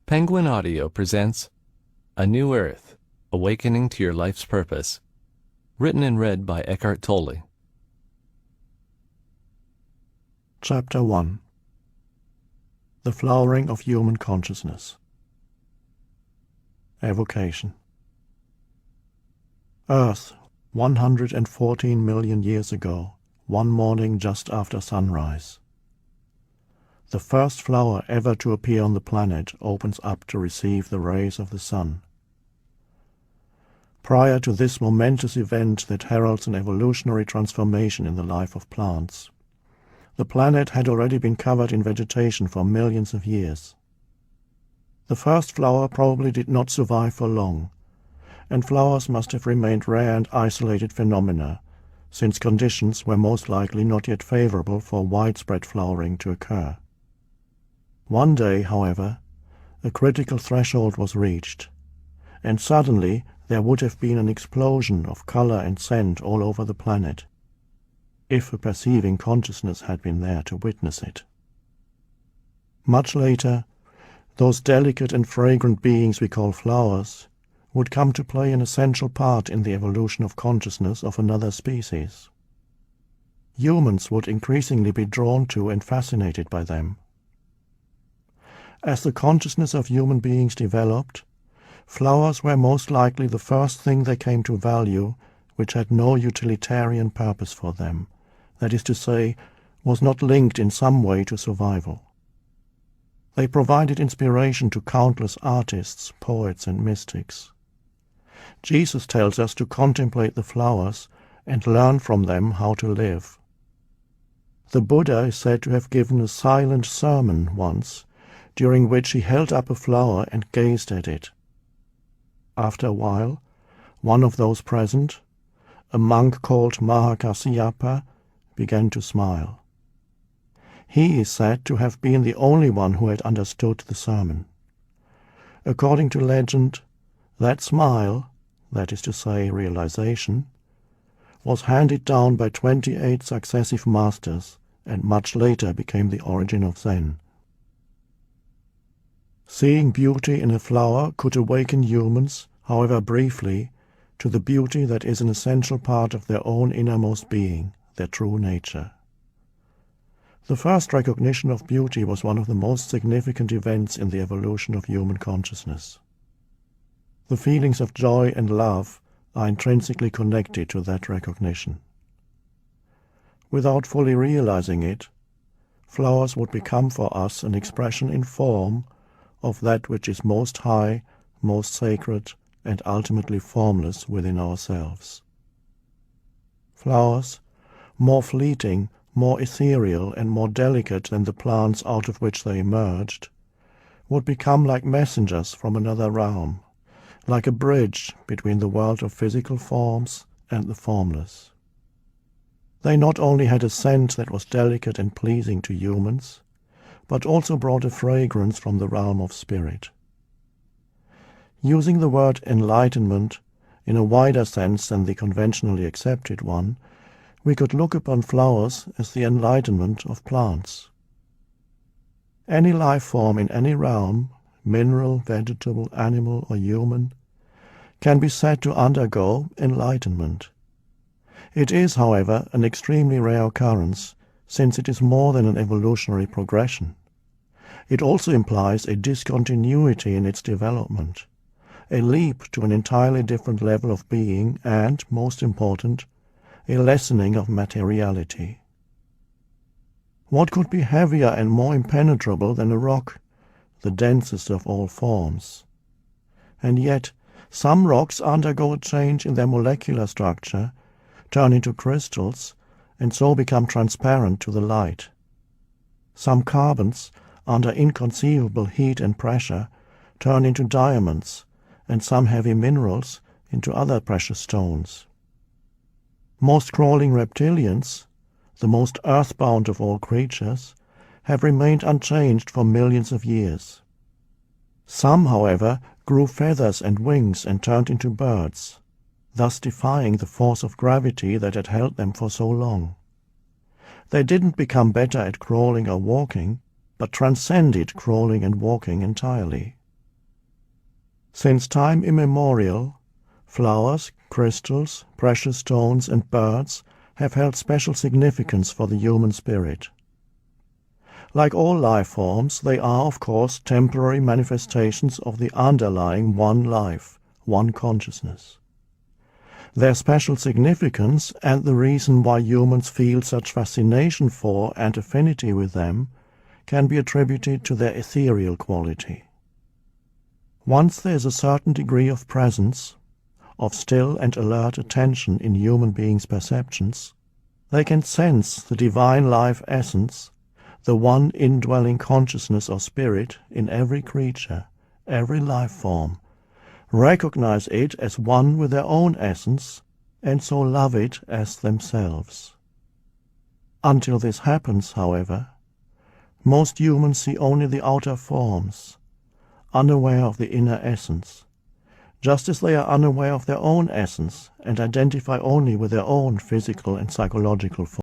Penguin Audio presents A New Earth, Awakening to Your Life's Purpose, written and read by Eckhart Tolle. Chapter 1. The Flowering of Human Consciousness. Evocation. Earth, 114 million years ago, one morning just after sunrise. The first flower ever to appear on the planet opens up to receive the rays of the sun. Prior to this momentous event that heralds an evolutionary transformation in the life of plants, the planet had already been covered in vegetation for millions of years. The first flower probably did not survive for long, and flowers must have remained rare and isolated phenomena, since conditions were most likely not yet favorable for widespread flowering to occur. One day, however, a critical threshold was reached, and suddenly there would have been an explosion of color and scent all over the planet, if a perceiving consciousness had been there to witness it. Much later, those delicate and fragrant beings we call flowers would come to play an essential part in the evolution of consciousness of another species. Humans would increasingly be drawn to and fascinated by them. As the consciousness of human beings developed, flowers were most likely the first thing they came to value which had no utilitarian purpose for them, that is to say, was not linked in some way to survival. They provided inspiration to countless artists, poets, and mystics. Jesus tells us to contemplate the flowers and learn from them how to live. The Buddha is said to have given a silent sermon once, during which he held up a flower and gazed at it. After a while, one of those present, a monk called Mahakasyapa, began to smile. He is said to have been the only one who had understood the sermon. According to legend, that smile, that is to say realization, was handed down by 28 successive masters and much later became the origin of Zen. Seeing beauty in a flower could awaken humans, however briefly, to the beauty that is an essential part of their own innermost being, their true nature. The first recognition of beauty was one of the most significant events in the evolution of human consciousness. The feelings of joy and love are intrinsically connected to that recognition. Without fully realizing it, flowers would become for us an expression in form of that which is most high, most sacred, and ultimately formless within ourselves. Flowers, more fleeting, more ethereal, and more delicate than the plants out of which they emerged, would become like messengers from another realm, like a bridge between the world of physical forms and the formless. They not only had a scent that was delicate and pleasing to humans, but also brought a fragrance from the realm of spirit. Using the word enlightenment in a wider sense than the conventionally accepted one, we could look upon flowers as the enlightenment of plants. Any life form in any realm, mineral, vegetable, animal, or human, can be said to undergo enlightenment. It is, however, an extremely rare occurrence, since it is more than an evolutionary progression. It also implies a discontinuity in its development, a leap to an entirely different level of being and, most important, a lessening of materiality. What could be heavier and more impenetrable than a rock, the densest of all forms? And yet, some rocks undergo a change in their molecular structure, turn into crystals, and so become transparent to the light. Some carbons, under inconceivable heat and pressure, turn into diamonds, and some heavy minerals into other precious stones. Most crawling reptilians, the most earthbound of all creatures, have remained unchanged for millions of years. Some, however, grew feathers and wings and turned into birds, thus defying the force of gravity that had held them for so long. They didn't become better at crawling or walking, but transcended crawling and walking entirely. Since time immemorial, flowers, crystals, precious stones and birds have held special significance for the human spirit. Like all life forms, they are, of course, temporary manifestations of the underlying one life, one consciousness. Their special significance and the reason why humans feel such fascination for and affinity with them can be attributed to their ethereal quality. Once there is a certain degree of presence, of still and alert attention in human beings' perceptions, they can sense the divine life essence, the one indwelling consciousness or spirit in every creature, every life form, recognize it as one with their own essence, and so love it as themselves. Until this happens, however, most humans see only the outer forms, unaware of the inner essence, just as they are unaware of their own essence and identify only with their own physical and psychological forms.